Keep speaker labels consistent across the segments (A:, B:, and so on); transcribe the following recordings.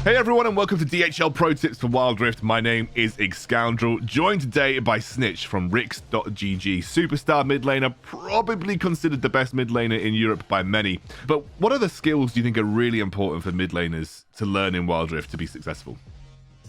A: Hey everyone, and welcome to DHL Pro Tips for Wild Rift. My name is Scoundrel, joined today by Snitch from Rix.gg. Superstar mid laner, probably considered the best mid laner in Europe by many. But what other skills do you think are really important for mid laners to learn in Wild Rift to be successful?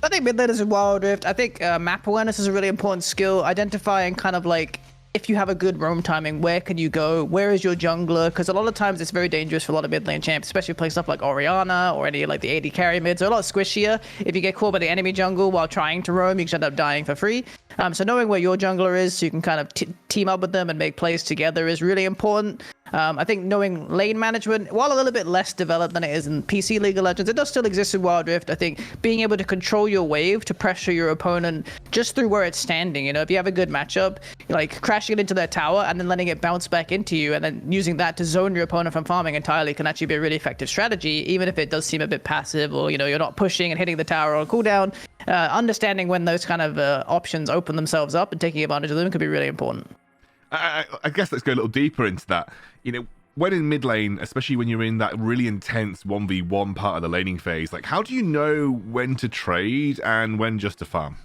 B: I think mid laners in Wild Rift, I think map awareness is a really important skill. Identifying kind of like, if you have a good roam timing, where can you go? Where is your jungler? Because a lot of times it's very dangerous for a lot of mid lane champs, especially playing stuff like Orianna or any like the AD carry mids. They're a lot squishier. If you get caught by the enemy jungle while trying to roam, you can end up dying for free. So knowing where your jungler is so you can kind of team up with them and make plays together is really important. I think knowing lane management, while a little bit less developed than it is in PC League of Legends, it does still exist in Wild Rift. I think being able to control your wave to pressure your opponent just through where it's standing. You know, if you have a good matchup, like crashing it into their tower and then letting it bounce back into you and then using that to zone your opponent from farming entirely can actually be a really effective strategy, even if it does seem a bit passive or, you know, you're not pushing and hitting the tower on cooldown. Understanding when those kind of options open themselves up and taking advantage of them could be really important.
A: I guess let's go a little deeper into that. You know, when in mid lane, especially when you're in that really intense 1v1 part of the laning phase, like how do you know when to trade and when just to farm?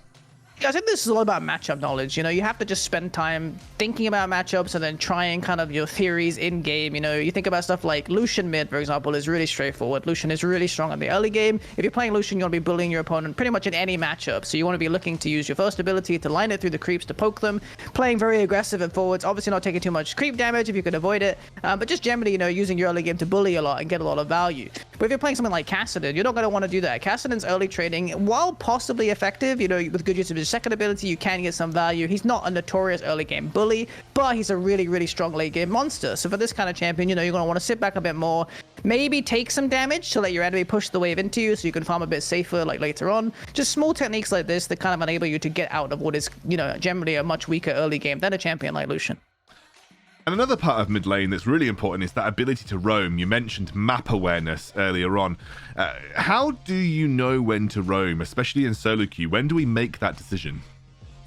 B: I think this is all about matchup knowledge. You know, you have to just spend time thinking about matchups and then trying kind of your theories in game. You know, you think about stuff like Lucian mid, for example, is really straightforward. Lucian is really strong in the early game. If you're playing Lucian, you want to be bullying your opponent pretty much in any matchup. So you want to be looking to use your first ability to line it through the creeps to poke them, playing very aggressive at forwards, obviously not taking too much creep damage if you could avoid it, but just generally, you know, using your early game to bully a lot and get a lot of value. But if you're playing something like Kassadin, you're not going to want to do that. Kassadin's early trading, while possibly effective, you know, with good use of his second ability, you can get some value. He's not a notorious early game bully, but he's a really, really strong late game monster. So for this kind of champion, you know, you're going to want to sit back a bit more, maybe take some damage to let your enemy push the wave into you so you can farm a bit safer like later on. Just small techniques like this that kind of enable you to get out of what is, you know, generally a much weaker early game than a champion like Lucian.
A: And another part of mid lane that's really important is that ability to roam. You mentioned map awareness earlier on. How do you know when to roam, especially in solo queue? When do we make that decision?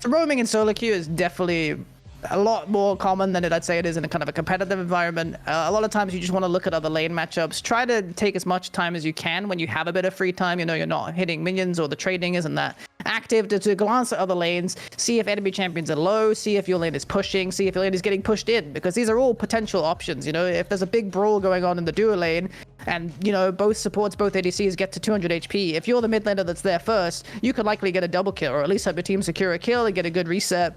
B: Roaming in solo queue is definitely a lot more common than I'd say it is in a kind of a competitive environment. A lot of times you just want to look at other lane matchups. Try to take as much time as you can when you have a bit of free time. You know, you're not hitting minions or the trading isn't that active, to glance at other lanes, see if enemy champions are low, see if your lane is pushing, see if your lane is getting pushed in, because these are all potential options. You know, if there's a big brawl going on in the duo lane and, you know, both supports, both ADCs get to 200 HP, if you're the mid laner that's there first, you could likely get a double kill or at least have your team secure a kill and get a good reset.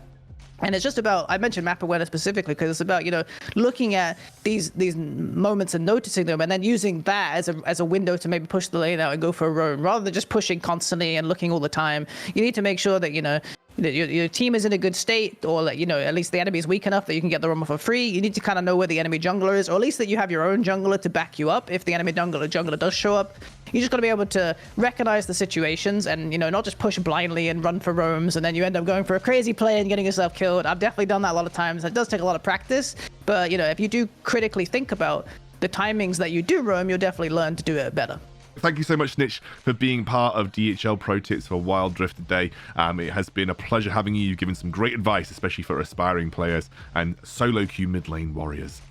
B: And it's just about, I mentioned map awareness specifically because it's about, you know, looking at these moments and noticing them and then using that as a window to maybe push the lane out and go for a roam rather than just pushing constantly and looking all the time. You need to make sure that, you know, that your team is in a good state, or like, you know, at least the enemy is weak enough that you can get the roam for free. You need to kind of know where the enemy jungler is, or at least that you have your own jungler to back you up if the enemy jungler does show up. You just got to be able to recognize the situations and, you know, not just push blindly and run for roams and then you end up going for a crazy play and getting yourself killed. I've definitely done that a lot of times. It does take a lot of practice, but, you know, if you do critically think about the timings that you do roam, you'll definitely learn to do it better.
A: Thank you so much, Snitch, for being part of DHL Pro Tips for Wild Rift today. It has been a pleasure having you. You've given some great advice, especially for aspiring players and solo queue mid lane warriors.